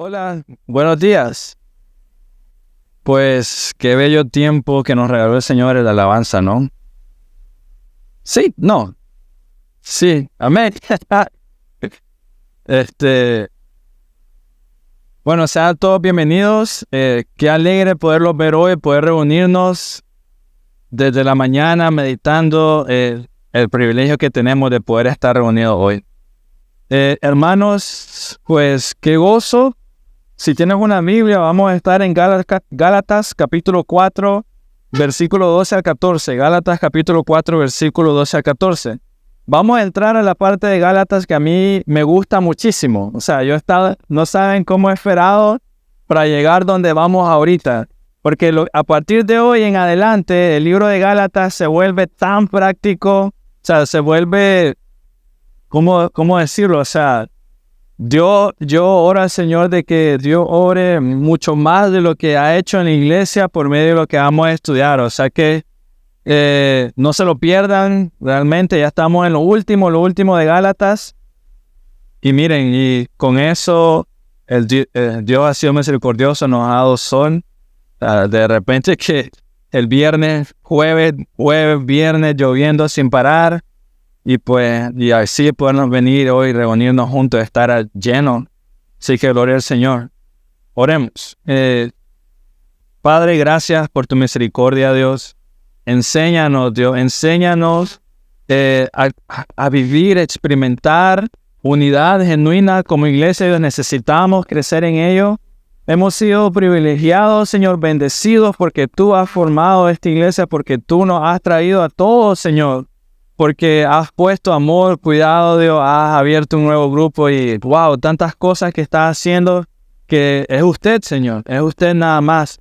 Hola, buenos días. Pues qué bello tiempo que nos regaló el Señor en la alabanza, ¿no? Sí, no, sí, amén. Este, bueno, sean todos bienvenidos. Qué alegre poderlos ver hoy, poder reunirnos desde la mañana meditando el privilegio que tenemos de poder estar reunidos hoy. Hermanos, pues qué gozo. Si tienes una Biblia, vamos a estar en Gálatas capítulo 4, versículo 12 al 14. Gálatas capítulo 4, versículo 12 al 14. Vamos a entrar a la parte de Gálatas que a mí me gusta muchísimo. O sea, no saben cómo he esperado para llegar donde vamos ahorita. Porque a partir de hoy en adelante, el libro de Gálatas se vuelve tan práctico. O sea, se vuelve, ¿cómo decirlo? O sea, yo oro al Señor de que Dios ore mucho más de lo que ha hecho en la iglesia por medio de lo que vamos a estudiar. O sea que no se lo pierdan. Realmente ya estamos en lo último de Gálatas. Y miren, y con eso Dios ha sido misericordioso, nos ha dado sol. De repente que el jueves, viernes lloviendo sin parar. Y así podemos venir hoy, reunirnos juntos, estar llenos. Así que gloria al Señor. Oremos. Padre, gracias por tu misericordia, Dios. Enséñanos, Dios, a vivir, experimentar unidad genuina como iglesia. Dios, necesitamos crecer en ello. Hemos sido privilegiados, Señor, bendecidos porque tú has formado esta iglesia, porque tú nos has traído a todos, Señor. Porque has puesto amor, cuidado, Dios, has abierto un nuevo grupo y wow, tantas cosas que estás haciendo que es usted, Señor, es usted nada más.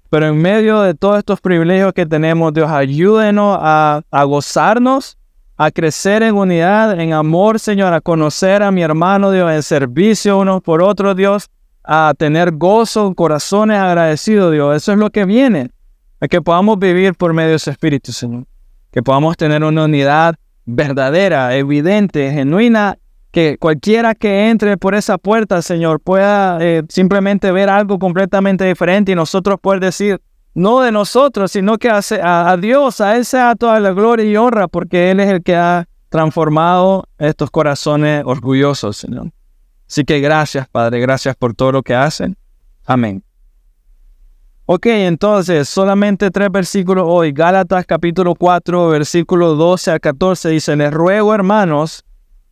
Pero en medio de todos estos privilegios que tenemos, Dios, ayúdenos a gozarnos, a crecer en unidad, en amor, Señor, a conocer a mi hermano, Dios, en servicio unos por otros, Dios, a tener gozo, corazones agradecidos, Dios. Eso es lo que viene, a que podamos vivir por medio de ese Espíritu, Señor. Que podamos tener una unidad verdadera, evidente, genuina, que cualquiera que entre por esa puerta, Señor, pueda simplemente ver algo completamente diferente y nosotros poder decir, no de nosotros, sino que a Dios, a Él sea toda la gloria y honra, porque Él es el que ha transformado estos corazones orgullosos, Señor. Así que gracias, Padre, gracias por todo lo que hacen. Amén. Ok, entonces, solamente 3 versículos hoy. Gálatas capítulo 4, versículo 12 al 14 dice, les ruego, hermanos,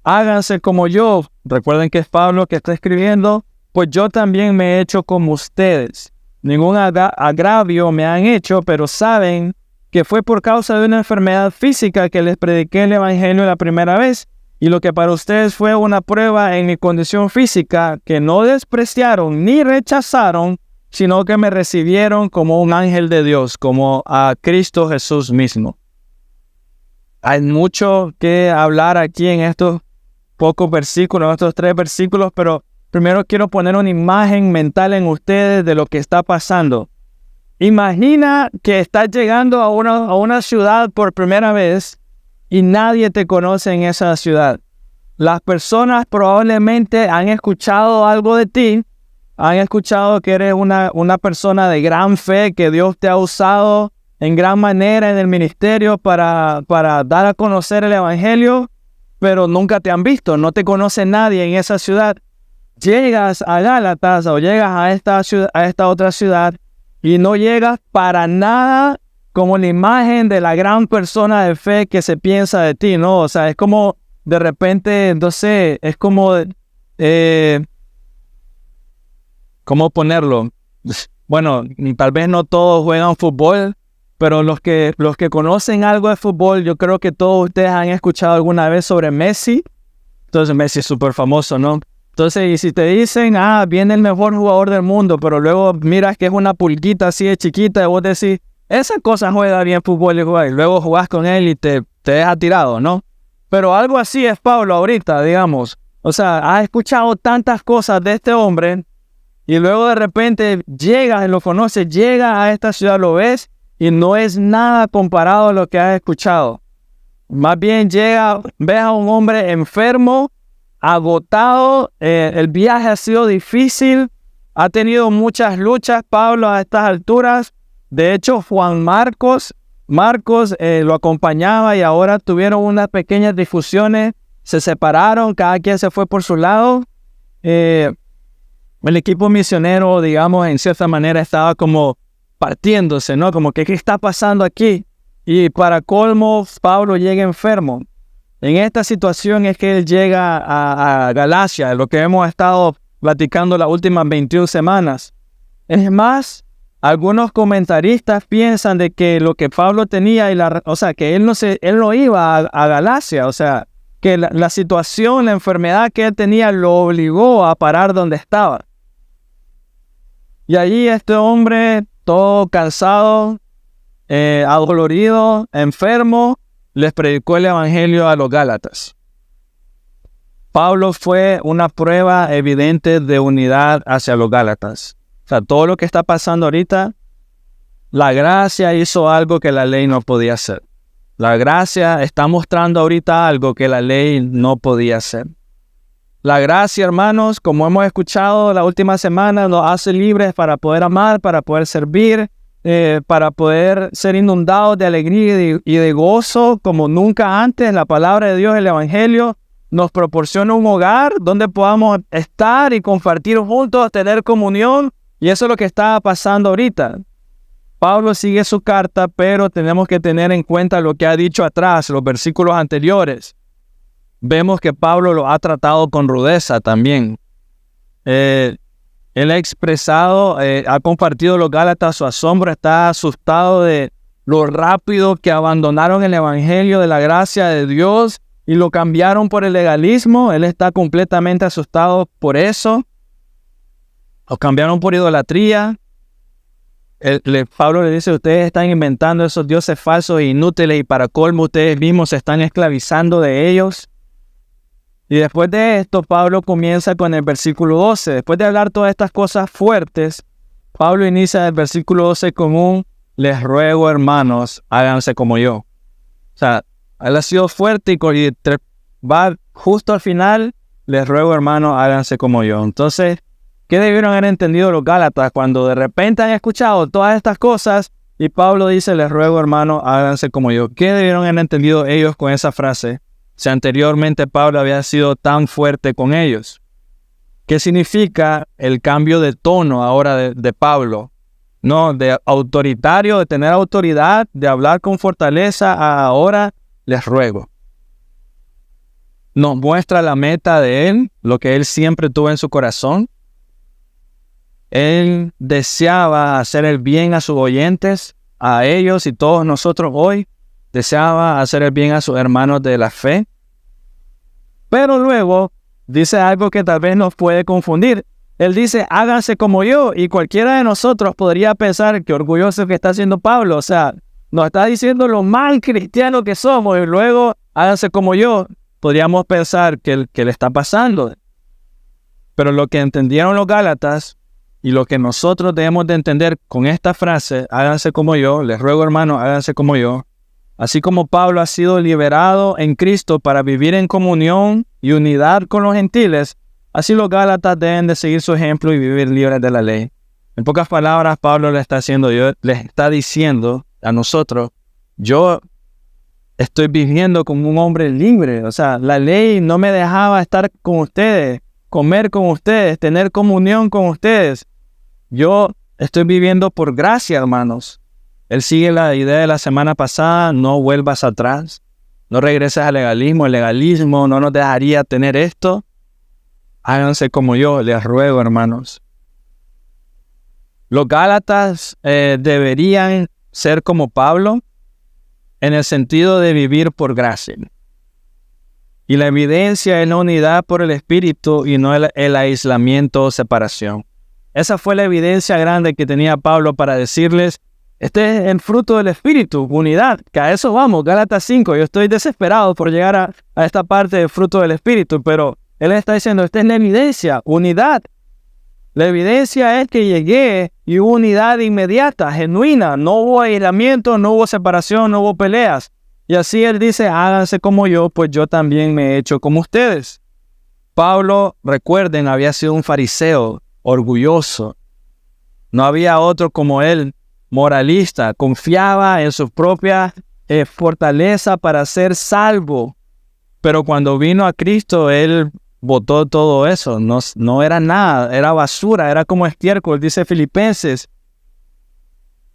háganse como yo. Recuerden que es Pablo que está escribiendo, pues yo también me he hecho como ustedes. Ningún agravio me han hecho, pero saben que fue por causa de una enfermedad física que les prediqué el evangelio la primera vez. Y lo que para ustedes fue una prueba en mi condición física, que no despreciaron ni rechazaron, sino que me recibieron como un ángel de Dios, como a Cristo Jesús mismo. Hay mucho que hablar aquí en estos pocos versículos, en estos 3 versículos, pero primero quiero poner una imagen mental en ustedes de lo que está pasando. Imagina que estás llegando a una ciudad por primera vez y nadie te conoce en esa ciudad. Las personas probablemente han escuchado algo de ti, han escuchado que eres una persona de gran fe, que Dios te ha usado en gran manera en el ministerio para dar a conocer el evangelio, pero nunca te han visto, no te conoce nadie en esa ciudad. Llegas a Gálatas o llegas a esta otra ciudad y no llegas para nada como la imagen de la gran persona de fe que se piensa de ti, ¿no? O sea, es como de repente, no sé, es como... ¿cómo ponerlo? Bueno, tal vez no todos juegan fútbol, pero los que conocen algo de fútbol, yo creo que todos ustedes han escuchado alguna vez sobre Messi. Entonces Messi es súper famoso, ¿no? Entonces, y si te dicen, viene el mejor jugador del mundo, pero luego miras que es una pulguita así de chiquita y vos decís, esa cosa juega bien fútbol y luego jugás con él y te deja tirado, ¿no? Pero algo así es Pablo ahorita, digamos. O sea, has escuchado tantas cosas de este hombre. Y luego de repente llegas y lo conoces, llegas a esta ciudad, lo ves y no es nada comparado a lo que has escuchado. Más bien ves a un hombre enfermo, agotado, el viaje ha sido difícil, Ha tenido muchas luchas Pablo a estas alturas. De hecho, Juan Marcos lo acompañaba y ahora tuvieron unas pequeñas discusiones. Se separaron, cada quien se fue por su lado. El equipo misionero, digamos, en cierta manera estaba como partiéndose, ¿no? Como que, ¿qué está pasando aquí? Y para colmo, Pablo llega enfermo. En esta situación es que él llega a Galacia, lo que hemos estado platicando las últimas 21 semanas. Es más, algunos comentaristas piensan de que lo que Pablo tenía, que él no iba a Galacia, o sea, que la situación, la enfermedad que él tenía lo obligó a parar donde estaba. Y allí este hombre, todo cansado, adolorido, enfermo, les predicó el evangelio a los Gálatas. Pablo fue una prueba evidente de unidad hacia los Gálatas. O sea, todo lo que está pasando ahorita, la gracia hizo algo que la ley no podía hacer. La gracia está mostrando ahorita algo que la ley no podía hacer. La gracia, hermanos, como hemos escuchado la última semana, nos hace libres para poder amar, para poder servir, para poder ser inundados de alegría y de gozo como nunca antes. La palabra de Dios, el evangelio, nos proporciona un hogar donde podamos estar y compartir juntos, tener comunión. Y eso es lo que está pasando ahorita. Pablo sigue su carta, pero tenemos que tener en cuenta lo que ha dicho atrás, los versículos anteriores. Vemos que Pablo lo ha tratado con rudeza también. Él ha expresado, ha compartido los Gálatas su asombro, está asustado de lo rápido que abandonaron el evangelio de la gracia de Dios y lo cambiaron por el legalismo. Él está completamente asustado por eso. Lo cambiaron por idolatría. Pablo le dice, ustedes están inventando esos dioses falsos e inútiles y para colmo ustedes mismos se están esclavizando de ellos. Y después de esto, Pablo comienza con el versículo 12. Después de hablar todas estas cosas fuertes, Pablo inicia el versículo 12 con un, les ruego hermanos, háganse como yo. O sea, él ha sido fuerte y va justo al final, les ruego hermanos, háganse como yo. Entonces, ¿qué debieron haber entendido los Gálatas cuando de repente han escuchado todas estas cosas y Pablo dice, les ruego hermanos, háganse como yo? ¿Qué debieron haber entendido ellos con esa frase? Si anteriormente Pablo había sido tan fuerte con ellos. ¿Qué significa el cambio de tono ahora de Pablo? No, de autoritario, de tener autoridad, de hablar con fortaleza, a ahora les ruego. Nos muestra la meta de él, lo que él siempre tuvo en su corazón. Él deseaba hacer el bien a sus oyentes, a ellos y todos nosotros hoy. Deseaba hacer el bien a sus hermanos de la fe. Pero luego dice algo que tal vez nos puede confundir. Él dice, háganse como yo. Y cualquiera de nosotros podría pensar qué orgulloso que está haciendo Pablo. O sea, nos está diciendo lo mal cristiano que somos. Y luego, háganse como yo. Podríamos pensar que le está pasando. Pero lo que entendieron los Gálatas y lo que nosotros debemos de entender con esta frase, háganse como yo, les ruego hermanos, háganse como yo. Así como Pablo ha sido liberado en Cristo para vivir en comunión y unidad con los gentiles, así los Gálatas deben de seguir su ejemplo y vivir libres de la ley. En pocas palabras, Pablo les está diciendo a nosotros, yo estoy viviendo como un hombre libre. O sea, la ley no me dejaba estar con ustedes, comer con ustedes, tener comunión con ustedes. Yo estoy viviendo por gracia, hermanos. Él sigue la idea de la semana pasada, no vuelvas atrás, no regreses al legalismo. El legalismo no nos dejaría tener esto. Háganse como yo, les ruego, hermanos. Los Gálatas deberían ser como Pablo en el sentido de vivir por gracia. Y la evidencia es la unidad por el Espíritu y no el aislamiento o separación. Esa fue la evidencia grande que tenía Pablo para decirles, este es el fruto del Espíritu, unidad, que a eso vamos, Gálatas 5. Yo estoy desesperado por llegar a esta parte del fruto del Espíritu, pero él está diciendo, esta es la evidencia, unidad. La evidencia es que llegué y hubo unidad inmediata, genuina, no hubo aislamiento, no hubo separación, no hubo peleas. Y así él dice, háganse como yo, pues yo también me he hecho como ustedes. Pablo, recuerden, había sido un fariseo, orgulloso. No había otro como él, moralista, confiaba en su propia fortaleza para ser salvo. Pero cuando vino a Cristo, él botó todo eso. No era nada, era basura, era como estiércol, dice Filipenses.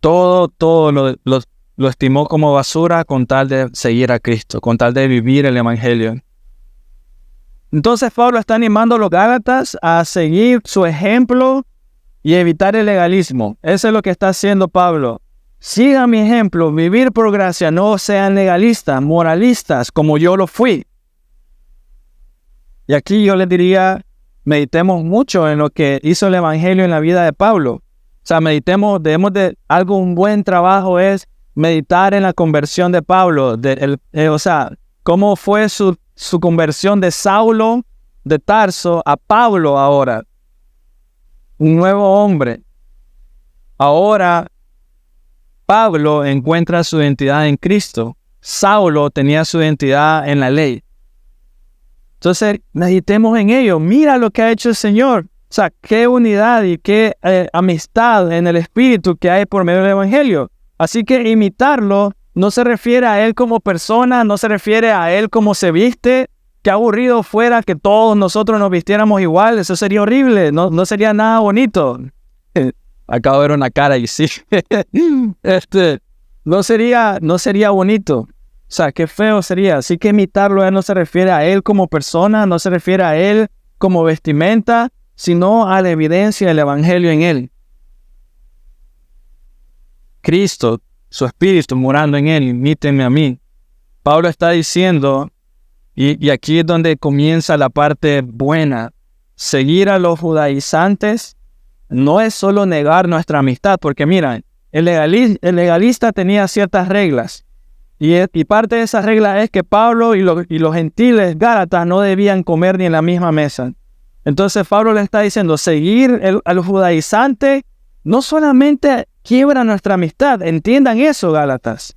Todo lo estimó como basura con tal de seguir a Cristo, con tal de vivir el Evangelio. Entonces Pablo está animando a los Gálatas a seguir su ejemplo y evitar el legalismo. Eso es lo que está haciendo Pablo. Sigan mi ejemplo, vivir por gracia, no sean legalistas, moralistas, como yo lo fui. Y aquí yo les diría, meditemos mucho en lo que hizo el Evangelio en la vida de Pablo. O sea, un buen trabajo es meditar en la conversión de Pablo. Cómo fue su conversión de Saulo de Tarso a Pablo ahora. Un nuevo hombre. Ahora, Pablo encuentra su identidad en Cristo. Saulo tenía su identidad en la ley. Entonces, meditemos en ello. Mira lo que ha hecho el Señor. O sea, qué unidad y qué amistad en el Espíritu que hay por medio del Evangelio. Así que imitarlo no se refiere a Él como persona, no se refiere a Él como se viste. Qué aburrido fuera que todos nosotros nos vistiéramos igual. Eso sería horrible, no sería nada bonito. Acabo de ver una cara y sí. No sería bonito. O sea, qué feo sería. Así que imitarlo no se refiere a Él como persona, no se refiere a Él como vestimenta, sino a la evidencia del Evangelio en Él. Cristo, su Espíritu morando en Él, imítenme a mí. Pablo está diciendo, y aquí es donde comienza la parte buena, seguir a los judaizantes no es solo negar nuestra amistad, porque mira, el legalista tenía ciertas reglas, y parte de esas reglas es que Pablo y los gentiles gálatas no debían comer ni en la misma mesa. Entonces Pablo le está diciendo, seguir al judaizante no solamente quiebra nuestra amistad, entiendan eso, Gálatas.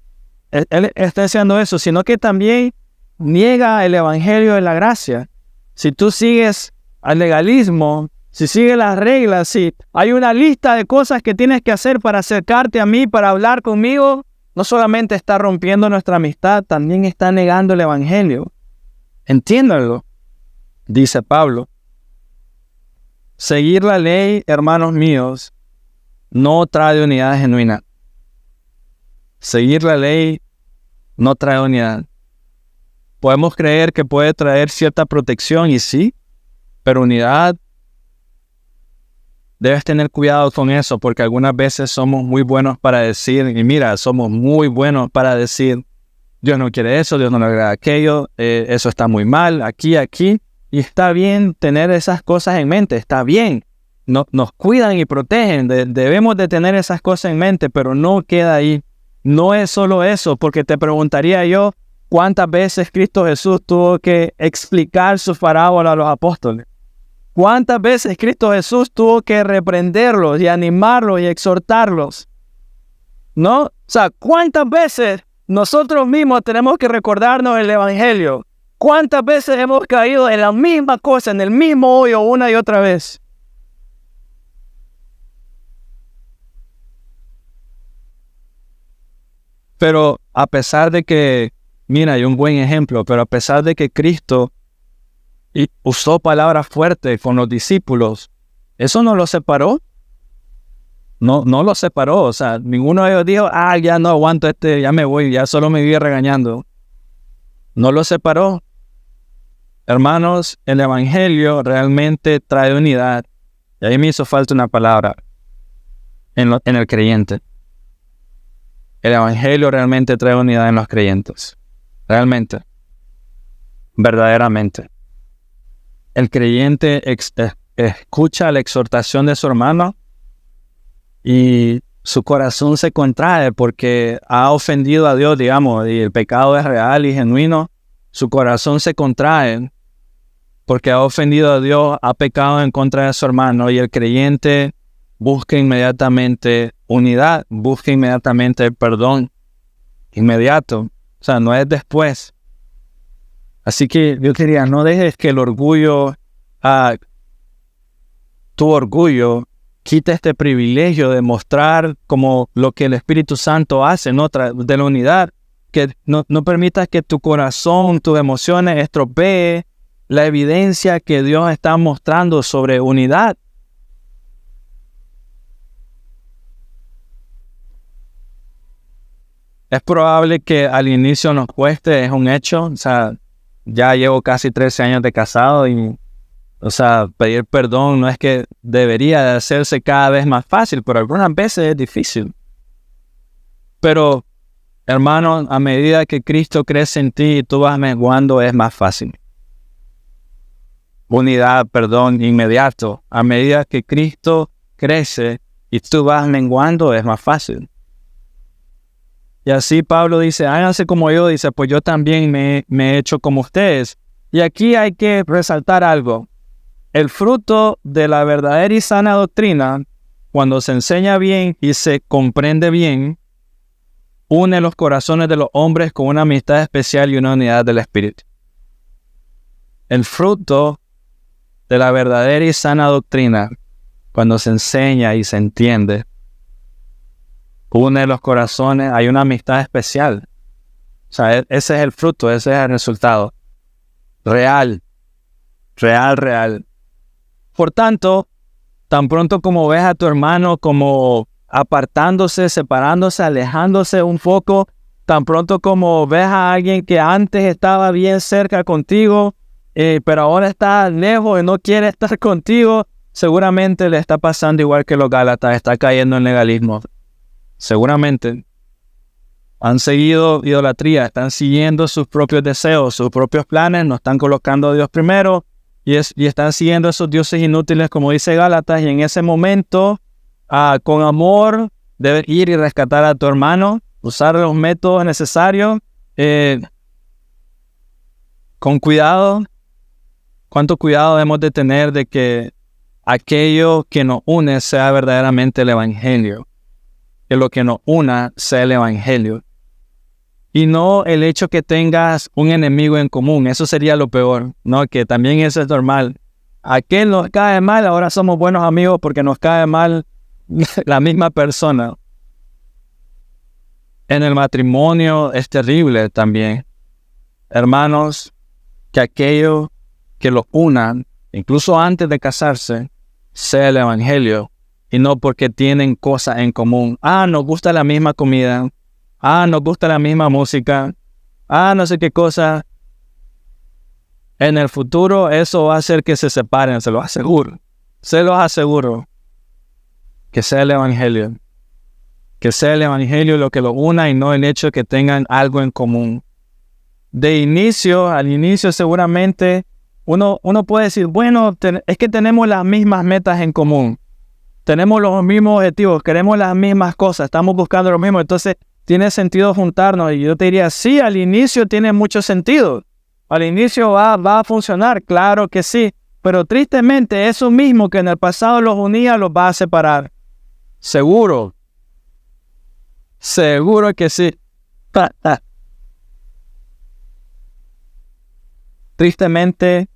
Él está diciendo eso, sino que también niega el evangelio de la gracia. Si tú sigues al legalismo, si sigues las reglas, si hay una lista de cosas que tienes que hacer para acercarte a mí, para hablar conmigo, no solamente está rompiendo nuestra amistad, también está negando el evangelio. Entiéndanlo, dice Pablo. Seguir la ley, hermanos míos, no trae unidad genuina. Seguir la ley no trae unidad. Podemos creer que puede traer cierta protección y sí, pero unidad, debes tener cuidado con eso porque algunas veces somos muy buenos para decir, y mira, somos muy buenos para decir, Dios no quiere eso, Dios no le agrada aquello, eso está muy mal, aquí, y está bien tener esas cosas en mente, está bien. Nos cuidan y protegen, debemos de tener esas cosas en mente, pero no queda ahí. No es solo eso, porque te preguntaría yo, ¿cuántas veces Cristo Jesús tuvo que explicar sus parábolas a los apóstoles? ¿Cuántas veces Cristo Jesús tuvo que reprenderlos y animarlos y exhortarlos? ¿No? O sea, ¿cuántas veces nosotros mismos tenemos que recordarnos el Evangelio? ¿Cuántas veces hemos caído en la misma cosa, en el mismo hoyo una y otra vez? Pero a pesar de que, mira, hay un buen ejemplo, pero a pesar de que Cristo usó palabras fuertes con los discípulos, ¿eso no los separó? No los separó, o sea, ninguno de ellos dijo, ya no aguanto ya me voy, ya solo me vive regañando. No los separó. Hermanos, el Evangelio realmente trae unidad. Y ahí me hizo falta una palabra en el creyente. El Evangelio realmente trae unidad en los creyentes. Realmente. Verdaderamente. El creyente escucha la exhortación de su hermano y su corazón se contrae porque ha ofendido a Dios, digamos, y el pecado es real y genuino. Su corazón se contrae porque ha ofendido a Dios, ha pecado en contra de su hermano, y el creyente busca inmediatamente unidad, busca inmediatamente el perdón inmediato, o sea, no es después. Así que yo quería, no dejes que el orgullo tu orgullo, quita este privilegio de mostrar como lo que el Espíritu Santo hace, ¿no? De la unidad. Que no permitas que tu corazón, tus emociones estropee la evidencia que Dios está mostrando sobre unidad. Es probable que al inicio nos cueste, es un hecho. O sea, ya llevo casi 13 años de casado y, o sea, pedir perdón no es que debería de hacerse cada vez más fácil, pero algunas veces es difícil. Pero, hermano, a medida que Cristo crece en ti y tú vas menguando, es más fácil. Unidad, perdón, inmediato. A medida que Cristo crece y tú vas menguando, es más fácil. Y así Pablo dice, háganse como yo, dice, pues yo también me he hecho como ustedes. Y aquí hay que resaltar algo. El fruto de la verdadera y sana doctrina, cuando se enseña bien y se comprende bien, une los corazones de los hombres con una amistad especial y una unidad del Espíritu. El fruto de la verdadera y sana doctrina, cuando se enseña y se entiende, une los corazones, hay una amistad especial. O sea, ese es el fruto, ese es el resultado. Real. Por tanto, tan pronto como ves a tu hermano como apartándose, separándose, alejándose un poco, tan pronto como ves a alguien que antes estaba bien cerca contigo, pero ahora está lejos y no quiere estar contigo, seguramente le está pasando igual que los Gálatas, está cayendo en legalismo. Seguramente han seguido idolatría, están siguiendo sus propios deseos, sus propios planes, no están colocando a Dios primero y están siguiendo esos dioses inútiles, como dice Gálatas, y en ese momento, con amor, debes ir y rescatar a tu hermano, usar los métodos necesarios, con cuidado. ¿Cuánto cuidado debemos de tener de que aquello que nos une sea verdaderamente el Evangelio? Que lo que nos una sea el Evangelio. Y no el hecho que tengas un enemigo en común. Eso sería lo peor, ¿no? Que también eso es normal. Aquel nos cae mal, ahora somos buenos amigos porque nos cae mal la misma persona. En el matrimonio es terrible también. Hermanos, que aquello que los unan, incluso antes de casarse, sea el Evangelio. Y no porque tienen cosas en común. Nos gusta la misma comida. Nos gusta la misma música. No sé qué cosa. En el futuro eso va a hacer que se separen, se los aseguro. Se los aseguro. Que sea el Evangelio. Que sea el Evangelio lo que los una y no el hecho de que tengan algo en común. Al inicio seguramente uno puede decir, bueno, es que tenemos las mismas metas en común. Tenemos los mismos objetivos, queremos las mismas cosas, estamos buscando lo mismo, entonces tiene sentido juntarnos. Y yo te diría, sí, al inicio tiene mucho sentido. Al inicio va a funcionar, claro que sí. Pero tristemente eso mismo que en el pasado los unía, los va a separar. Seguro. Seguro que sí. Tristemente,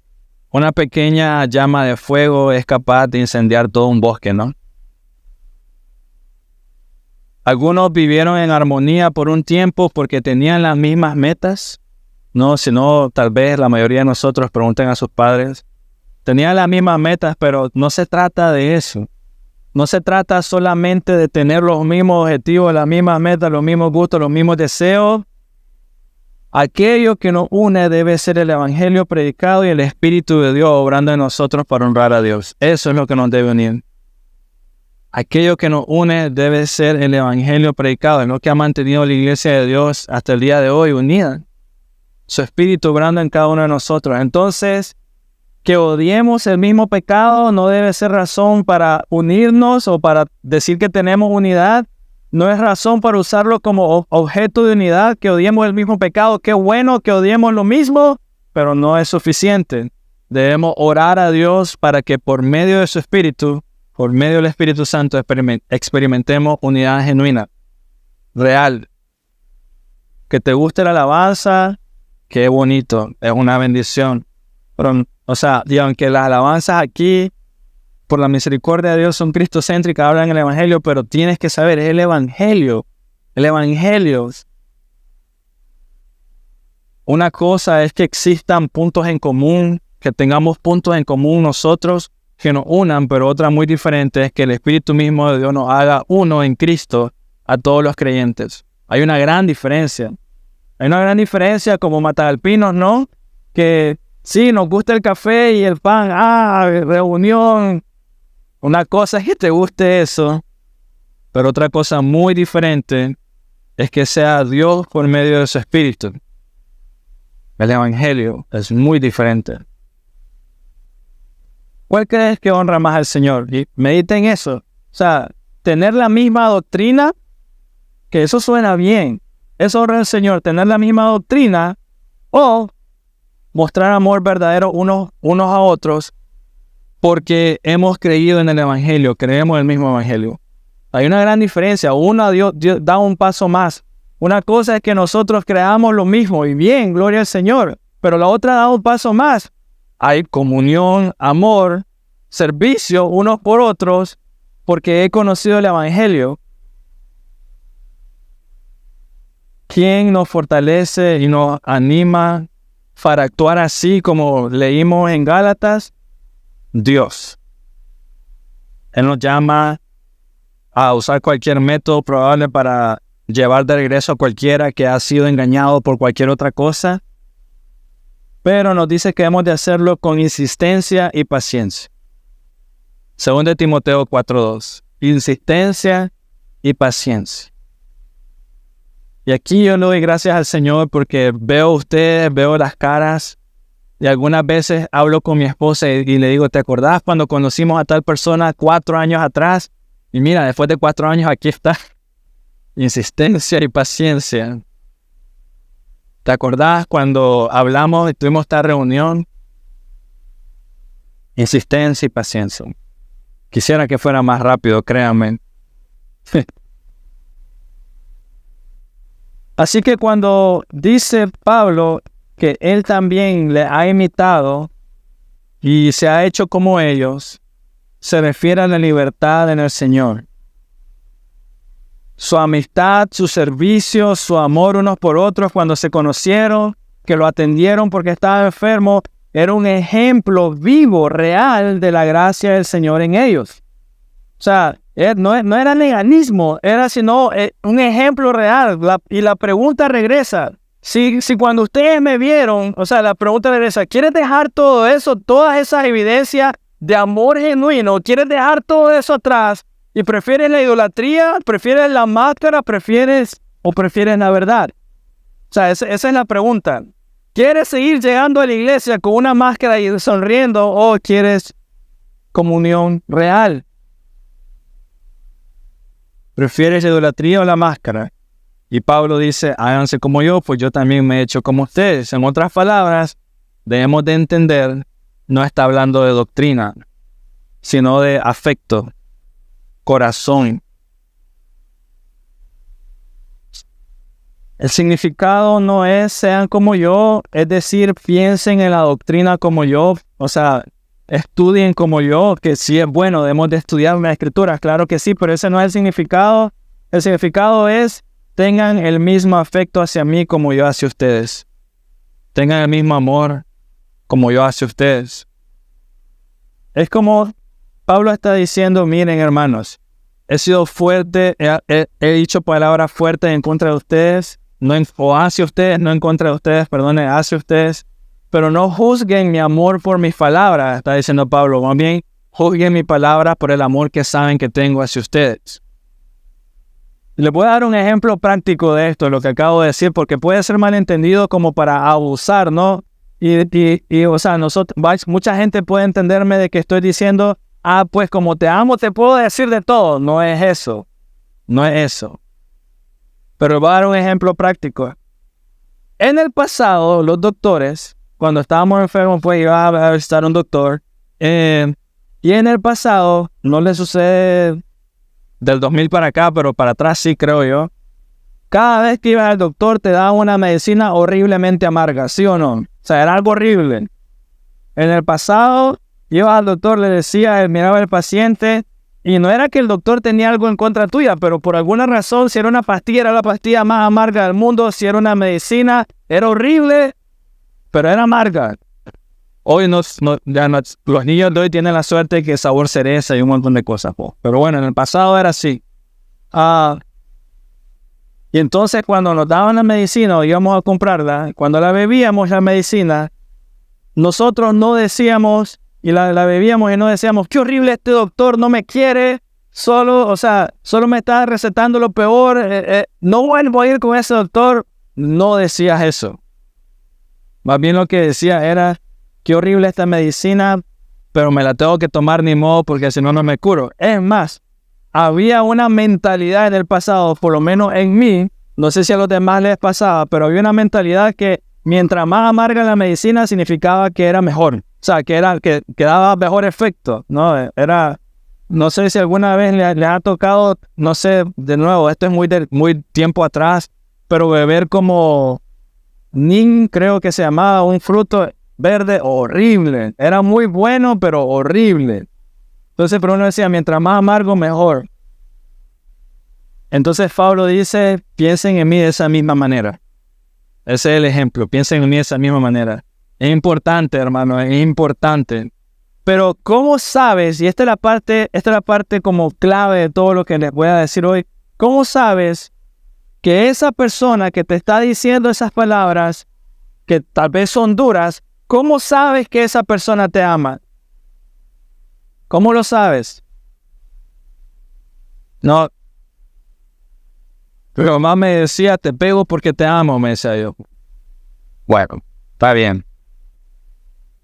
una pequeña llama de fuego es capaz de incendiar todo un bosque, ¿no? Algunos vivieron en armonía por un tiempo porque tenían las mismas metas. No, sino tal vez la mayoría de nosotros pregunten a sus padres. Tenían las mismas metas, pero no se trata de eso. No se trata solamente de tener los mismos objetivos, las mismas metas, los mismos gustos, los mismos deseos. Aquello que nos une debe ser el Evangelio predicado y el Espíritu de Dios obrando en nosotros para honrar a Dios. Eso es lo que nos debe unir. Aquello que nos une debe ser el Evangelio predicado, es lo que ha mantenido la Iglesia de Dios hasta el día de hoy unida. Su Espíritu obrando en cada uno de nosotros. Entonces, que odiemos el mismo pecado no debe ser razón para unirnos o para decir que tenemos unidad. No es razón para usarlo como objeto de unidad, que odiemos el mismo pecado. Qué bueno que odiemos lo mismo, pero no es suficiente. Debemos orar a Dios para que por medio de su Espíritu, por medio del Espíritu Santo, experimentemos unidad genuina, real. Que te guste la alabanza, qué bonito, es una bendición. Pero, y aunque las alabanzas aquí por la misericordia de Dios son cristocéntricas, hablan el Evangelio, pero tienes que saber, es el Evangelio. El Evangelio. Una cosa es que existan puntos en común, que tengamos puntos en común nosotros que nos unan, pero otra muy diferente es que el Espíritu mismo de Dios nos haga uno en Cristo a todos los creyentes. Hay una gran diferencia. Hay una gran diferencia como matagalpinos, ¿no? Que sí, nos gusta el café y el pan. Reunión. Una cosa es que te guste eso, pero otra cosa muy diferente es que sea Dios por medio de su Espíritu. El Evangelio es muy diferente. ¿Cuál crees que honra más al Señor? Y mediten eso. O sea, tener la misma doctrina, que eso suena bien. Eso honra al Señor, tener la misma doctrina o mostrar amor verdadero unos a otros porque hemos creído en el Evangelio, creemos en el mismo Evangelio. Hay una gran diferencia. Uno, Dios da un paso más. Una cosa es que nosotros creamos lo mismo y bien, gloria al Señor. Pero la otra da un paso más. Hay comunión, amor, servicio unos por otros porque he conocido el Evangelio. ¿Quién nos fortalece y nos anima para actuar así como leímos en Gálatas? Dios. Él nos llama a usar cualquier método probable para llevar de regreso a cualquiera que ha sido engañado por cualquier otra cosa. Pero nos dice que hemos de hacerlo con insistencia y paciencia. 2 Timoteo 4:2. Insistencia y paciencia. Y aquí yo le doy gracias al Señor porque veo a ustedes, veo las caras. Y algunas veces hablo con mi esposa y le digo, ¿te acordás cuando conocimos a tal persona 4 años atrás? Y mira, después de 4 años aquí está. Insistencia y paciencia. ¿Te acordás cuando hablamos y tuvimos esta reunión? Insistencia y paciencia. Quisiera que fuera más rápido, créanme. Así que cuando dice Pablo que él también le ha imitado y se ha hecho como ellos, se refiere a la libertad en el Señor. Su amistad, su servicio, su amor unos por otros cuando se conocieron, que lo atendieron porque estaba enfermo, era un ejemplo vivo, real de la gracia del Señor en ellos. O sea, no era legalismo, era sino un ejemplo real. Y la pregunta regresa. Si cuando ustedes me vieron, o sea, la pregunta regresa, ¿quieres dejar todo eso, todas esas evidencias de amor genuino? ¿Quieres dejar todo eso atrás? ¿Y prefieres la idolatría? ¿Prefieres la máscara? ¿Prefieres la verdad? O sea, esa es la pregunta. ¿Quieres seguir llegando a la iglesia con una máscara y sonriendo o quieres comunión real? ¿Prefieres la idolatría o la máscara? Y Pablo dice, háganse como yo, pues yo también me he hecho como ustedes. En otras palabras, debemos de entender, no está hablando de doctrina, sino de afecto, corazón. El significado no es sean como yo, es decir, piensen en la doctrina como yo, o sea, estudien como yo, que sí es bueno, debemos de estudiar las escrituras, claro que sí, pero ese no es el significado. El significado es, tengan el mismo afecto hacia mí como yo hacia ustedes. Tengan el mismo amor como yo hacia ustedes. Es como Pablo está diciendo, miren hermanos, he sido fuerte, he dicho palabras fuertes en contra de ustedes, o hacia ustedes, no en contra de ustedes, perdone, hacia ustedes. Pero no juzguen mi amor por mis palabras, está diciendo Pablo. Más bien, juzguen mi palabra por el amor que saben que tengo hacia ustedes. Les voy a dar un ejemplo práctico de esto, lo que acabo de decir, porque puede ser malentendido como para abusar, ¿no? Y o sea, mucha gente puede entenderme de que estoy diciendo, pues como te amo, te puedo decir de todo. No es eso. No es eso. Pero voy a dar un ejemplo práctico. En el pasado, los doctores, cuando estábamos enfermos, pues iba a visitar un doctor. Y en el pasado, no le sucede del 2000 para acá, pero para atrás sí, creo yo. Cada vez que ibas al doctor te daban una medicina horriblemente amarga, ¿sí o no? O sea, era algo horrible. En el pasado, Iba al doctor, le decía, miraba al paciente, y no era que el doctor tenía algo en contra tuya, pero por alguna razón, si era una pastilla, era la pastilla más amarga del mundo, si era una medicina, era horrible, pero era amarga. Hoy los niños de hoy tienen la suerte de que sabor cereza y un montón de cosas. Pero bueno, en el pasado era así. Y entonces cuando nos daban la medicina o íbamos a comprarla, cuando la bebíamos la medicina, nosotros no decíamos, y la bebíamos y no decíamos, qué horrible este doctor, no me quiere, solo me está recetando lo peor, no vuelvo a ir con ese doctor. No decías eso. Más bien lo que decía era, qué horrible esta medicina, pero me la tengo que tomar ni modo porque si no, no me curo. Es más, había una mentalidad en el pasado, por lo menos en mí, no sé si a los demás les pasaba, pero había una mentalidad que mientras más amarga la medicina significaba que era mejor. O sea, que daba mejor efecto, ¿no? No sé si alguna vez le ha tocado, no sé, de nuevo, esto es muy tiempo atrás, pero beber como nin, creo que se llamaba, un fruto verde horrible. Era muy bueno, pero horrible. Entonces, pero uno decía, mientras más amargo, mejor. Entonces, Pablo dice, piensen en mí de esa misma manera. Ese es el ejemplo, piensen en mí de esa misma manera. Es importante, hermano, es importante. Pero, ¿cómo sabes? Y esta es la parte como clave de todo lo que les voy a decir hoy. ¿Cómo sabes que esa persona que te está diciendo esas palabras, que tal vez son duras, cómo sabes que esa persona te ama? ¿Cómo lo sabes? No, mi mamá me decía, te pego porque te amo, me decía yo. Bueno, está bien.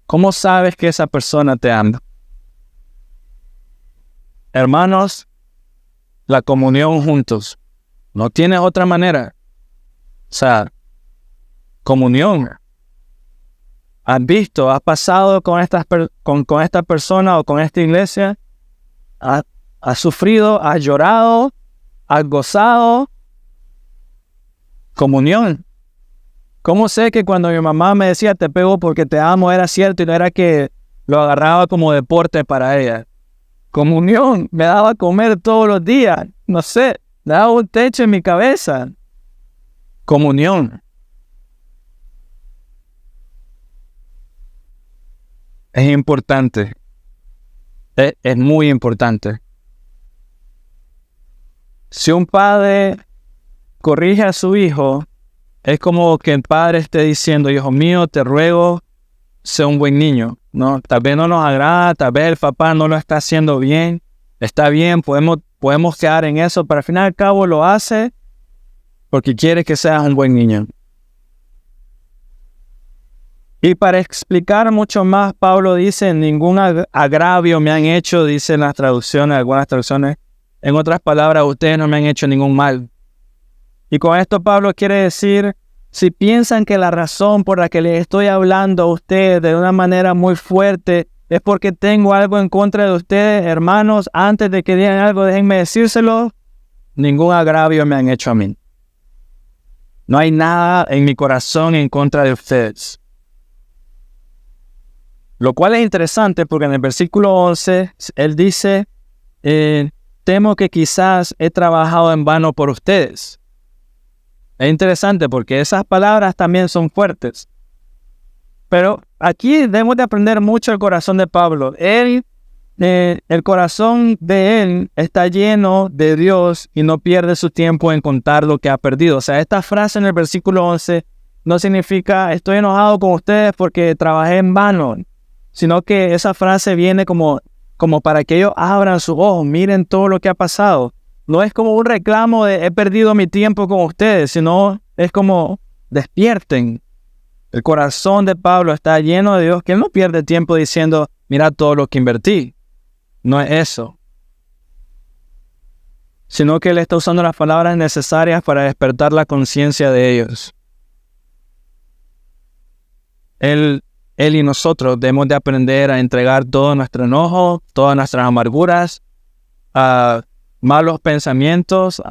¿Cómo sabes que esa persona te ama? Hermanos, la comunión juntos. No tienes otra manera. O sea, comunión. ¿Has visto? ¿Has pasado con esta persona o con esta iglesia? ¿Has sufrido? ¿Has llorado? ¿Has gozado? Comunión. ¿Cómo sé que cuando mi mamá me decía te pego porque te amo era cierto y no era que lo agarraba como deporte para ella? Comunión. Me daba a comer todos los días. No sé, me daba un techo en mi cabeza. Comunión. Es importante. Es muy importante. Si un padre corrige a su hijo, es como que el padre esté diciendo, hijo mío, te ruego, sé un buen niño, ¿no? Tal vez no nos agrada, tal vez el papá no lo está haciendo bien, está bien, podemos quedar en eso, pero al fin y al cabo lo hace porque quiere que seas un buen niño. Y para explicar mucho más, Pablo dice, ningún agravio me han hecho, dicen las traducciones, algunas traducciones. En otras palabras, ustedes no me han hecho ningún mal. Y con esto Pablo quiere decir, si piensan que la razón por la que les estoy hablando a ustedes de una manera muy fuerte es porque tengo algo en contra de ustedes, hermanos, antes de que digan algo, déjenme decírselo, ningún agravio me han hecho a mí. No hay nada en mi corazón en contra de ustedes. Lo cual es interesante porque en el versículo 11, él dice, temo que quizás he trabajado en vano por ustedes. Es interesante porque esas palabras también son fuertes. Pero aquí debemos de aprender mucho el corazón de Pablo. El corazón de él está lleno de Dios y no pierde su tiempo en contar lo que ha perdido. O sea, esta frase en el versículo 11 no significa estoy enojado con ustedes porque trabajé en vano, sino que esa frase viene como para que ellos abran sus ojos, miren todo lo que ha pasado. No es como un reclamo de he perdido mi tiempo con ustedes, sino es como despierten. El corazón de Pablo está lleno de Dios, que él no pierde tiempo diciendo, mira todo lo que invertí. No es eso. Sino que él está usando las palabras necesarias para despertar la conciencia de ellos. Él y nosotros debemos de aprender a entregar todo nuestro enojo, todas nuestras amarguras, malos pensamientos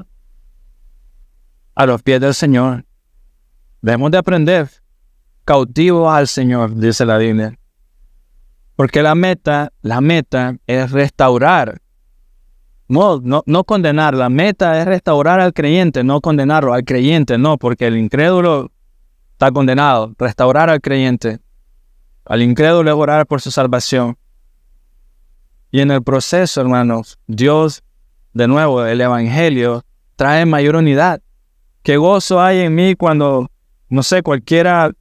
a los pies del Señor. Debemos de aprender cautivos al Señor, dice la Biblia. Porque la meta es restaurar. No condenar. La meta es restaurar al creyente, no condenarlo. Al creyente no, porque el incrédulo está condenado. Restaurar al creyente. Al incrédulo es orar por su salvación. Y en el proceso, hermanos, Dios, de nuevo, el evangelio trae mayor unidad. Qué gozo hay en mí cuando, no sé, cualquiera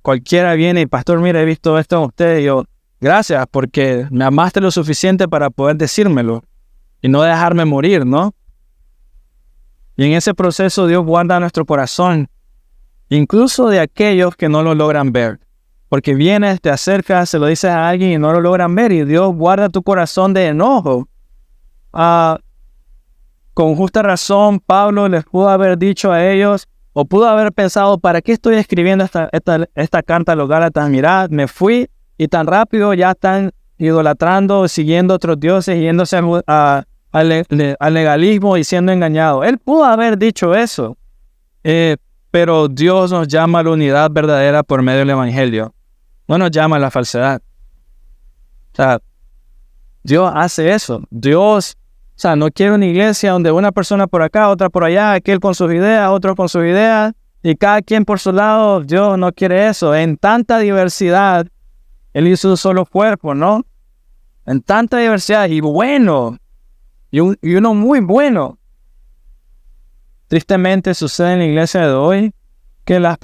viene y, pastor, mira, he visto esto en usted. Y yo, gracias, porque me amaste lo suficiente para poder decírmelo y no dejarme morir, ¿no? Y en ese proceso Dios guarda nuestro corazón, incluso de aquellos que no lo logran ver. Porque vienes, te acercas, se lo dices a alguien y no lo logran ver, y Dios guarda tu corazón de enojo. Con justa razón, Pablo les pudo haber dicho a ellos, o pudo haber pensado, ¿para qué estoy escribiendo esta carta a los Gálatas? Mirad, me fui y tan rápido ya están idolatrando, siguiendo otros dioses, yéndose al legalismo y siendo engañados. Él pudo haber dicho eso, pero Dios nos llama a la unidad verdadera por medio del evangelio. No nos llama a la falsedad. O sea, Dios hace eso. Dios, o sea, no quiere una iglesia donde una persona por acá, otra por allá, aquel con sus ideas, otro con sus ideas, y cada quien por su lado. Dios no quiere eso. En tanta diversidad, Él hizo un solo cuerpo, ¿no? En tanta diversidad, y bueno, y uno muy bueno. Tristemente sucede en la iglesia de hoy que las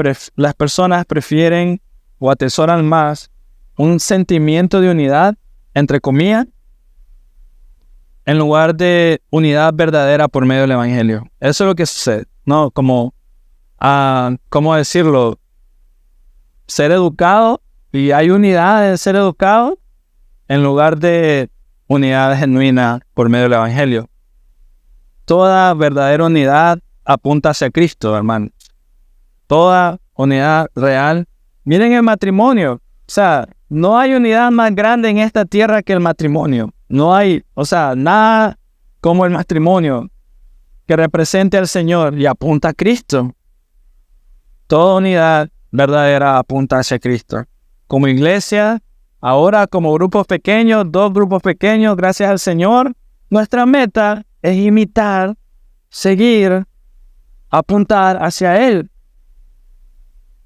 personas prefieren o atesoran más un sentimiento de unidad, entre comillas, en lugar de unidad verdadera por medio del evangelio. Eso es lo que sucede, ¿no? Como, ¿cómo decirlo? Ser educado, y hay unidad en ser educado, en lugar de unidad genuina por medio del evangelio. Toda verdadera unidad apunta hacia Cristo, hermano. Toda unidad real. Miren el matrimonio. O sea, no hay unidad más grande en esta tierra que el matrimonio. No hay, o sea, nada como el matrimonio que represente al Señor y apunta a Cristo. Toda unidad verdadera apunta hacia Cristo. Como iglesia, ahora como grupos pequeños, 2 grupos pequeños, gracias al Señor, nuestra meta es imitar, seguir, apuntar hacia Él.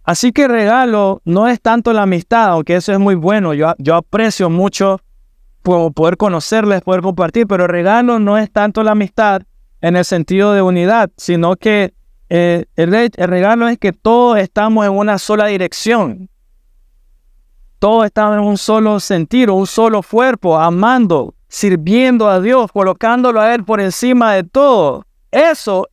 Así que regalo no es tanto la amistad, aunque eso es muy bueno. Yo aprecio mucho poder conocerles, poder compartir, pero regalo no es tanto la amistad en el sentido de unidad, sino que el regalo es que todos estamos en una sola dirección. Todos estamos en un solo sentir, un solo cuerpo, amando, sirviendo a Dios, colocándolo a Él por encima de todo. Eso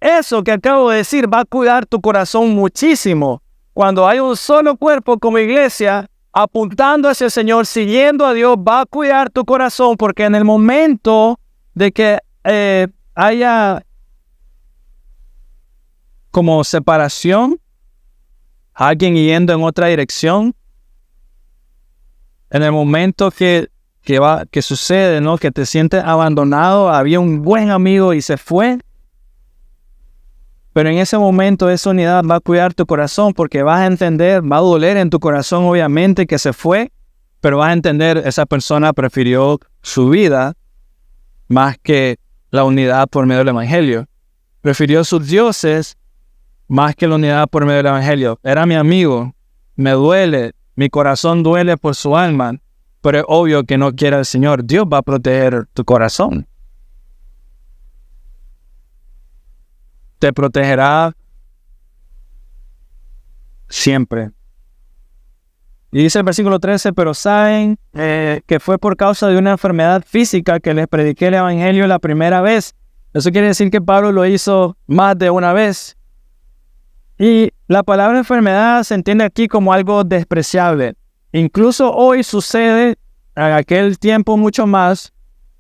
que acabo de decir va a cuidar tu corazón muchísimo. Cuando hay un solo cuerpo como iglesia, apuntando hacia el Señor, siguiendo a Dios, va a cuidar tu corazón, porque en el momento de que haya como separación, alguien yendo en otra dirección, en el momento que sucede, ¿no? Que te sientes abandonado, había un buen amigo y se fue. Pero en ese momento esa unidad va a cuidar tu corazón, porque vas a entender, va a doler en tu corazón obviamente que se fue, pero vas a entender, esa persona prefirió su vida más que la unidad por medio del evangelio. Prefirió sus dioses más que la unidad por medio del evangelio. Era mi amigo, me duele, mi corazón duele por su alma, pero es obvio que no quiere el Señor. Dios va a proteger tu corazón. Te protegerá siempre. Y dice el versículo 13, pero saben que fue por causa de una enfermedad física que les prediqué el evangelio la primera vez. Eso quiere decir que Pablo lo hizo más de una vez. Y la palabra enfermedad se entiende aquí como algo despreciable. Incluso hoy sucede, en aquel tiempo mucho más,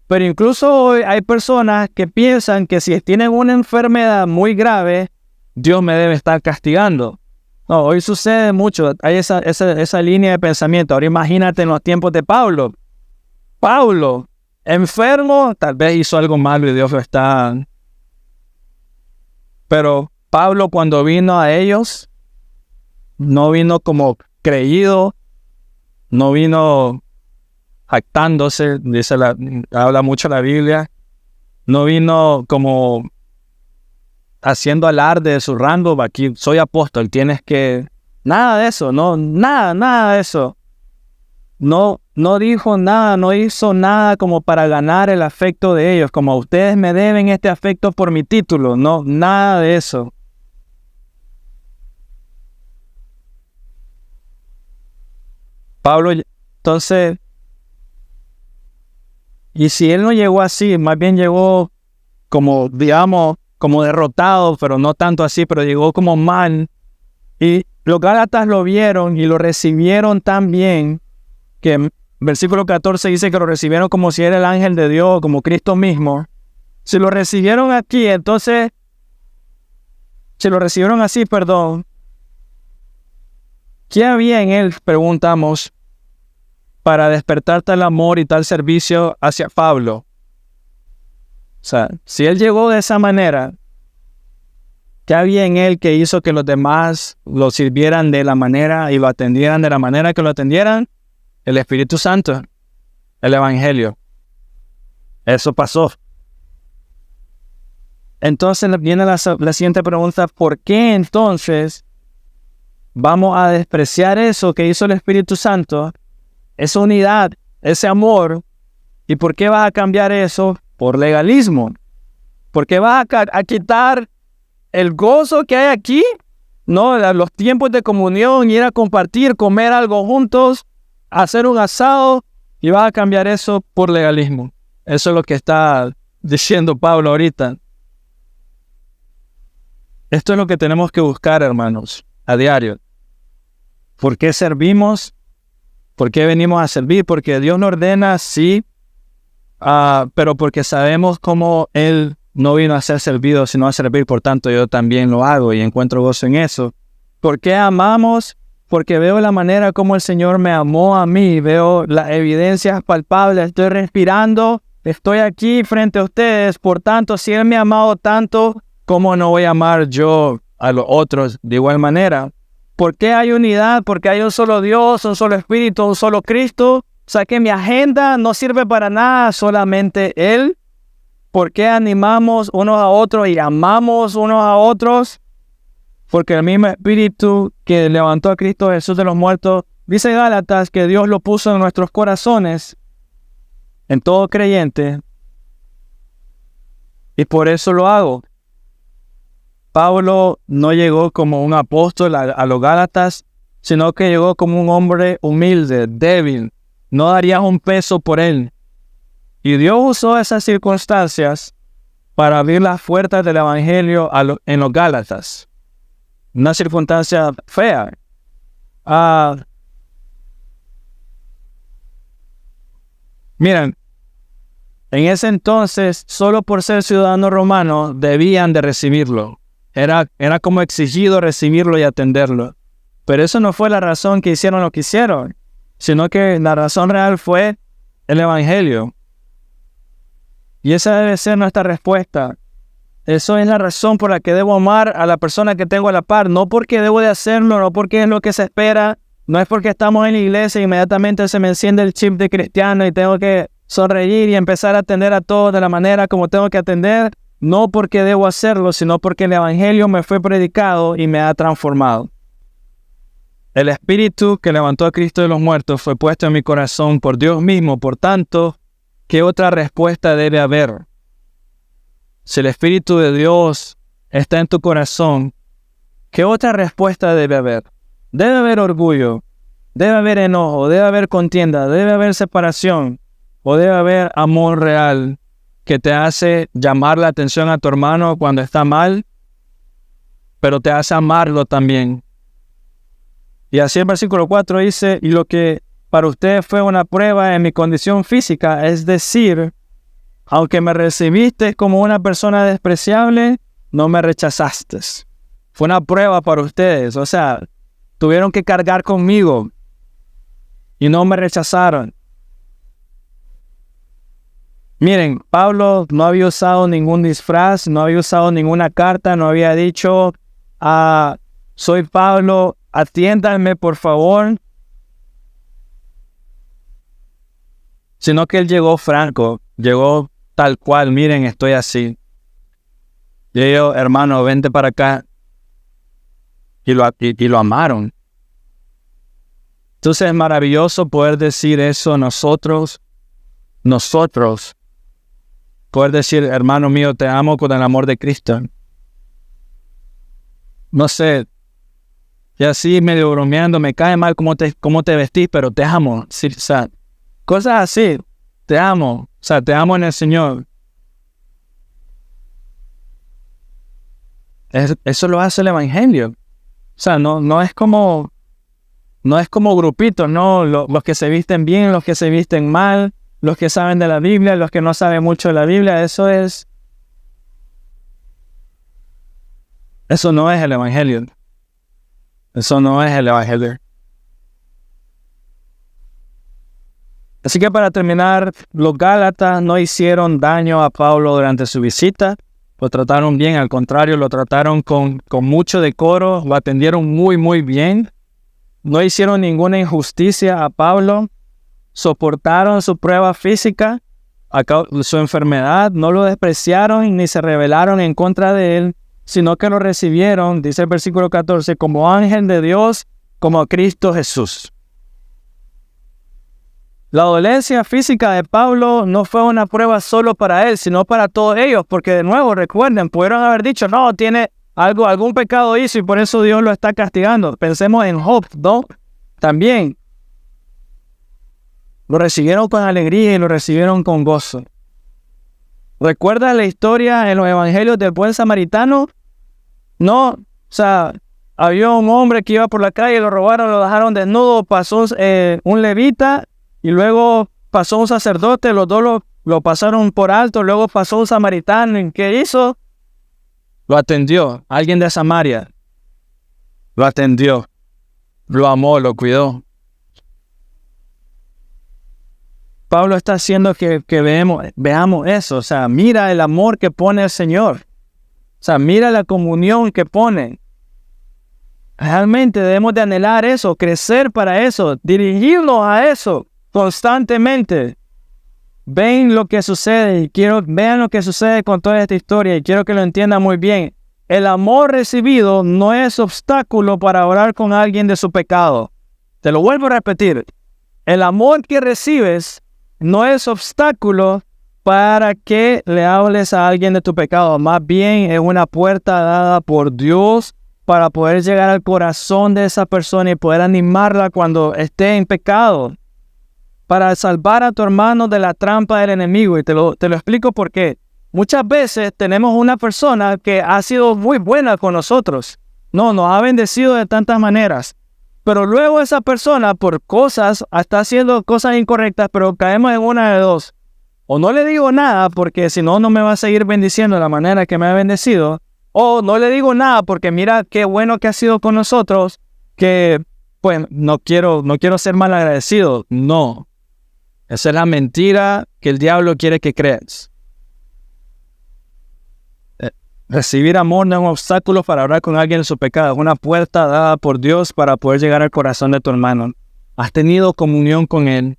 pero incluso hoy hay personas que piensan que si tienen una enfermedad muy grave, Dios me debe estar castigando. No, hoy sucede mucho, hay esa línea de pensamiento. Ahora imagínate en los tiempos de Pablo. Pablo, enfermo, tal vez hizo algo malo y Dios lo está... Pero Pablo, cuando vino a ellos, no vino como creído, no vino jactándose, habla mucho la Biblia. No vino como haciendo alarde de su rango. Aquí soy apóstol, tienes que... Nada de eso, no, nada de eso. No dijo nada, no hizo nada como para ganar el afecto de ellos, como ustedes me deben este afecto por mi título. No, nada de eso. Pablo, entonces, y si él no llegó así, más bien llegó como, digamos, como derrotado, pero no tanto así, pero llegó como mal. Y los Gálatas lo vieron y lo recibieron tan bien que en versículo 14 dice que lo recibieron como si era el ángel de Dios, como Cristo mismo. Si lo recibieron aquí, entonces, si lo recibieron así, perdón, ¿qué había en él, preguntamos, para despertar tal amor y tal servicio hacia Pablo? O sea, si él llegó de esa manera, ¿qué había en él que hizo que los demás lo sirvieran de la manera y lo atendieran de la manera que lo atendieran? El Espíritu Santo, el Evangelio. Eso pasó. Entonces viene la siguiente pregunta: ¿por qué entonces vamos a despreciar eso que hizo el Espíritu Santo, esa unidad, ese amor? ¿Y por qué vas a cambiar eso por legalismo? ¿Por qué vas a quitar el gozo que hay aquí? No, los tiempos de comunión, ir a compartir, comer algo juntos, hacer un asado, y vas a cambiar eso por legalismo. Eso es lo que está diciendo Pablo ahorita. Esto es lo que tenemos que buscar, hermanos, a diario. ¿Por qué servimos? ¿Por qué venimos a servir? Porque Dios nos ordena, sí, pero porque sabemos cómo Él no vino a ser servido, sino a servir. Por tanto, yo también lo hago y encuentro gozo en eso. ¿Por qué amamos? Porque veo la manera como el Señor me amó a mí. Veo las evidencias palpables. Estoy respirando. Estoy aquí frente a ustedes. Por tanto, si Él me ha amado tanto, ¿cómo no voy a amar yo a los otros de igual manera? ¿Por qué hay unidad? Porque hay un solo Dios, un solo Espíritu, un solo Cristo. O sea que mi agenda no sirve para nada, solamente Él. ¿Por qué animamos unos a otros y amamos unos a otros? Porque el mismo Espíritu que levantó a Cristo Jesús de los muertos, dice Gálatas, que Dios lo puso en nuestros corazones, en todo creyente, y por eso lo hago. Pablo no llegó como un apóstol a los Gálatas, sino que llegó como un hombre humilde, débil. No darías un peso por él. Y Dios usó esas circunstancias para abrir las puertas del Evangelio en los Gálatas. Una circunstancia fea. Miren, en ese entonces, solo por ser ciudadano romano, debían de recibirlo. Era como exigido recibirlo y atenderlo. Pero eso no fue la razón que hicieron lo que hicieron, sino que la razón real fue el Evangelio. Y esa debe ser nuestra respuesta. Eso es la razón por la que debo amar a la persona que tengo a la par. No porque debo de hacerlo, no porque es lo que se espera. No es porque estamos en la iglesia e inmediatamente se me enciende el chip de cristiano y tengo que sonreír y empezar a atender a todos de la manera como tengo que atender. No porque debo hacerlo, sino porque el Evangelio me fue predicado y me ha transformado. El Espíritu que levantó a Cristo de los muertos fue puesto en mi corazón por Dios mismo. Por tanto, ¿qué otra respuesta debe haber? Si el Espíritu de Dios está en tu corazón, ¿qué otra respuesta debe haber? Debe haber orgullo, debe haber enojo, debe haber contienda, debe haber separación, o debe haber amor real que te hace llamar la atención a tu hermano cuando está mal, pero te hace amarlo también. Y así el versículo 4 dice: y lo que para ustedes fue una prueba en mi condición física, es decir, aunque me recibiste como una persona despreciable, no me rechazaste. Fue una prueba para ustedes, o sea, tuvieron que cargar conmigo y no me rechazaron. Miren, Pablo no había usado ningún disfraz, no había usado ninguna carta, no había dicho, soy Pablo, atiéndanme por favor. sino que él llegó franco, llegó tal cual, miren, estoy así. Y ellos, hermano, vente para acá. Y lo amaron. Entonces es maravilloso poder decir eso nosotros, poder decir, hermano mío, te amo con el amor de Cristo. No sé, y así medio bromeando, me cae mal cómo te vestís, pero te amo. Sí, o sea, cosas así, te amo, o sea, te amo en el Señor. Eso lo hace el Evangelio. O sea, no es como grupitos, ¿no? Los que se visten bien, los que se visten mal, los que saben de la Biblia, los que no saben mucho de la Biblia. Eso no es el Evangelio. Eso no es el Evangelio. Así que para terminar, los Gálatas no hicieron daño a Pablo durante su visita. Lo trataron bien, al contrario, lo trataron con mucho decoro, lo atendieron muy, muy bien. No hicieron ninguna injusticia a Pablo. Soportaron su prueba física, su enfermedad, no lo despreciaron ni se rebelaron en contra de él, sino que lo recibieron, dice el versículo 14, como ángel de Dios, como Cristo Jesús. La dolencia física de Pablo no fue una prueba solo para él, sino para todos ellos, porque de nuevo, recuerden, pudieron haber dicho, no, tiene algún pecado hizo y por eso Dios lo está castigando. Pensemos en Job, ¿no? También lo recibieron con alegría y lo recibieron con gozo. ¿Recuerdas la historia en los evangelios del buen samaritano? No, o sea, había un hombre que iba por la calle, lo robaron, lo dejaron desnudo, pasó un levita y luego pasó un sacerdote, los dos lo pasaron por alto, luego pasó un samaritano. ¿Y qué hizo? Lo atendió, alguien de Samaria. Lo atendió, lo amó, lo cuidó. Pablo está haciendo que veamos eso. O sea, mira el amor que pone el Señor. O sea, mira la comunión que pone. Realmente debemos de anhelar eso, crecer para eso, dirigirnos a eso constantemente. Ven lo que sucede y vean lo que sucede con toda esta historia y quiero que lo entiendan muy bien. El amor recibido no es obstáculo para orar con alguien de su pecado. Te lo vuelvo a repetir. El amor que recibes no es obstáculo para que le hables a alguien de tu pecado. Más bien es una puerta dada por Dios para poder llegar al corazón de esa persona y poder animarla cuando esté en pecado. Para salvar a tu hermano de la trampa del enemigo. Y te lo explico por qué. Muchas veces tenemos una persona que ha sido muy buena con nosotros. Nos ha bendecido de tantas maneras. Pero luego esa persona por cosas, está haciendo cosas incorrectas, pero caemos en una de dos. O no le digo nada porque si no, no me va a seguir bendiciendo de la manera que me ha bendecido. O no le digo nada porque mira qué bueno que ha sido con nosotros, que pues no quiero ser mal agradecido. No. Esa es la mentira que el diablo quiere que creas. Recibir amor no es un obstáculo para orar con alguien en su pecado. Es una puerta dada por Dios para poder llegar al corazón de tu hermano. Has tenido comunión con él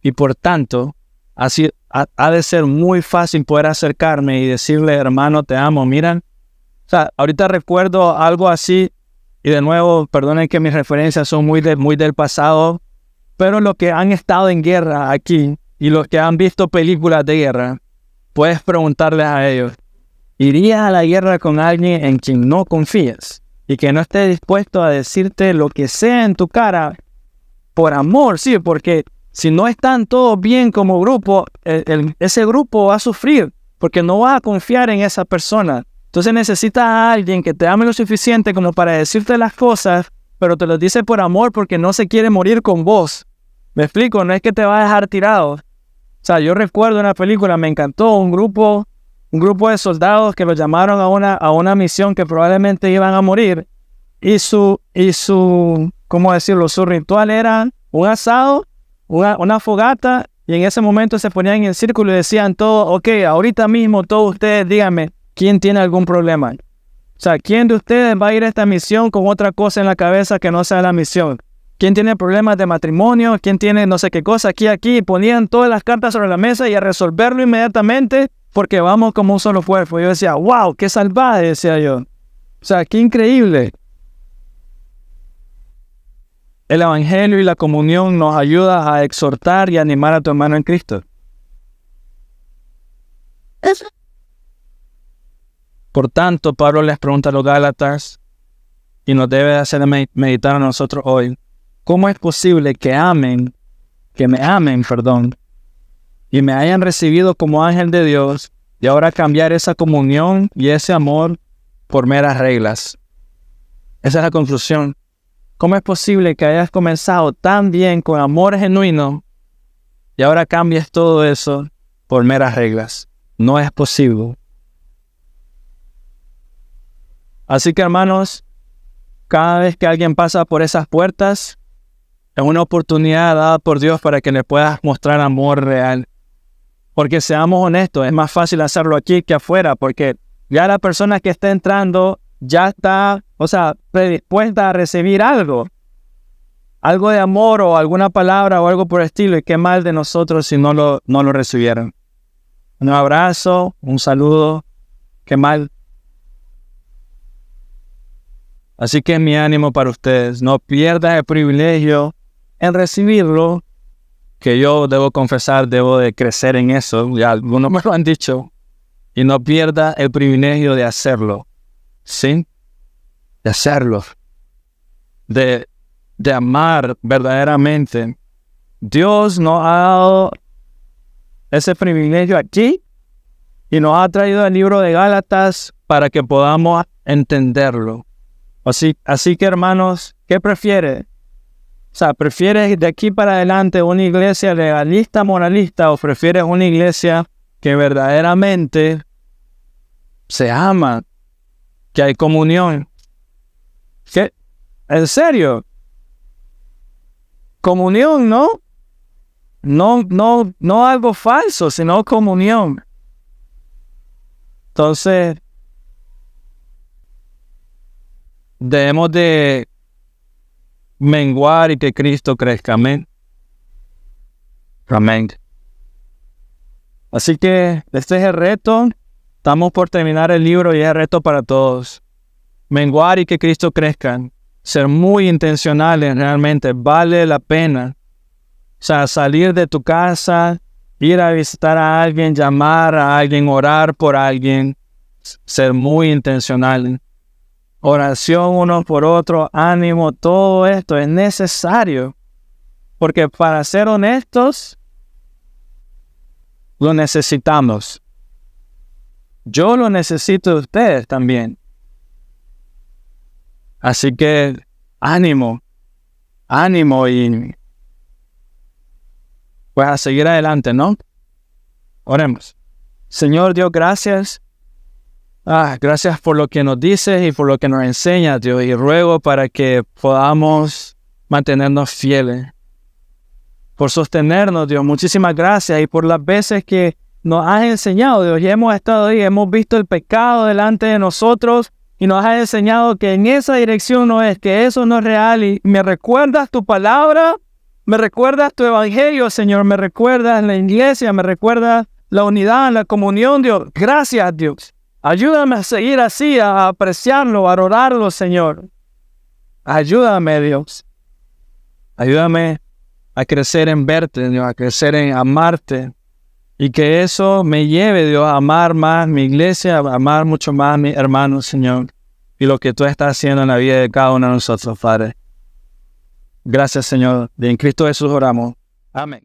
y por tanto ha de ser muy fácil poder acercarme y decirle, hermano, te amo. Miran, o sea, ahorita recuerdo algo así y de nuevo, perdonen que mis referencias son muy del pasado, pero los que han estado en guerra aquí y los que han visto películas de guerra, puedes preguntarles a ellos. ¿Irías a la guerra con alguien en quien no confías y que no esté dispuesto a decirte lo que sea en tu cara por amor? Sí, porque si no están todos bien como grupo, ese grupo va a sufrir porque no vas a confiar en esa persona. Entonces necesitas a alguien que te ame lo suficiente como para decirte las cosas, pero te lo dice por amor porque no se quiere morir con vos. ¿Me explico? No es que te va a dejar tirado. O sea, yo recuerdo una película, me encantó, un grupo de soldados que los llamaron a una misión que probablemente iban a morir. Y su ¿cómo decirlo? Su ritual era un asado, una fogata, y en ese momento se ponían en el círculo y decían todo, ok, ahorita mismo todos ustedes díganme, ¿quién tiene algún problema? O sea, ¿quién de ustedes va a ir a esta misión con otra cosa en la cabeza que no sea la misión? ¿Quién tiene problemas de matrimonio? ¿Quién tiene no sé qué cosa? Aquí. Ponían todas las cartas sobre la mesa y a resolverlo inmediatamente porque vamos como un solo cuerpo. Yo decía, wow, qué salvaje, decía yo. O sea, qué increíble. El Evangelio y la comunión nos ayuda a exhortar y animar a tu hermano en Cristo. Por tanto, Pablo les pregunta a los Gálatas y nos debe hacer meditar a nosotros hoy. ¿Cómo es posible que me amen, y me hayan recibido como ángel de Dios y ahora cambiar esa comunión y ese amor por meras reglas? Esa es la conclusión. ¿Cómo es posible que hayas comenzado tan bien con amor genuino y ahora cambies todo eso por meras reglas? No es posible. Así que, hermanos, cada vez que alguien pasa por esas puertas, es una oportunidad dada por Dios para que le puedas mostrar amor real. Porque seamos honestos, es más fácil hacerlo aquí que afuera, porque ya la persona que está entrando ya está, predispuesta a recibir algo de amor o alguna palabra o algo por el estilo, y qué mal de nosotros si no lo recibieran. Un abrazo, un saludo, qué mal. Así que mi ánimo para ustedes, no pierdas el privilegio en recibirlo, que yo debo confesar, debo de crecer en eso, ya algunos me lo han dicho, y no pierdas el privilegio de hacerlo, ¿sí? De hacerlo, de amar verdaderamente. Dios nos ha dado ese privilegio aquí y nos ha traído el libro de Gálatas para que podamos entenderlo. Así que, hermanos, ¿qué prefieres? ¿Prefieres de aquí para adelante una iglesia legalista, moralista, o prefieres una iglesia que verdaderamente se ama, que hay comunión? ¿Qué? ¿En serio? Comunión, ¿no? No algo falso, sino comunión. Entonces, debemos de menguar y que Cristo crezca. Amén. Amén. Así que este es el reto. Estamos por terminar el libro y es el reto para todos. Menguar y que Cristo crezca. Ser muy intencionales realmente. Vale la pena. Salir de tu casa, ir a visitar a alguien, llamar a alguien, orar por alguien. Ser muy intencional. Oración uno por otro, ánimo, todo esto es necesario. Porque para ser honestos, lo necesitamos. Yo lo necesito de ustedes también. Así que ánimo y pues a seguir adelante, ¿no? Oremos. Señor Dios, gracias. Gracias por lo que nos dices y por lo que nos enseñas, Dios. Y ruego para que podamos mantenernos fieles. Por sostenernos, Dios. Muchísimas gracias. Y por las veces que nos has enseñado, Dios. Y hemos estado ahí, hemos visto el pecado delante de nosotros. Y nos has enseñado que en esa dirección no es, que eso no es real. Y me recuerdas tu palabra, me recuerdas tu evangelio, Señor. Me recuerdas la iglesia, me recuerdas la unidad, la comunión, Dios. Gracias, Dios. Ayúdame a seguir así, a apreciarlo, a adorarlo, Señor. Ayúdame, Dios. Ayúdame a crecer en verte, Dios, a crecer en amarte. Y que eso me lleve, Dios, a amar más mi iglesia, a amar mucho más a mis hermanos, Señor. Y lo que tú estás haciendo en la vida de cada uno de nosotros, Padre. Gracias, Señor. En Cristo Jesús oramos. Amén.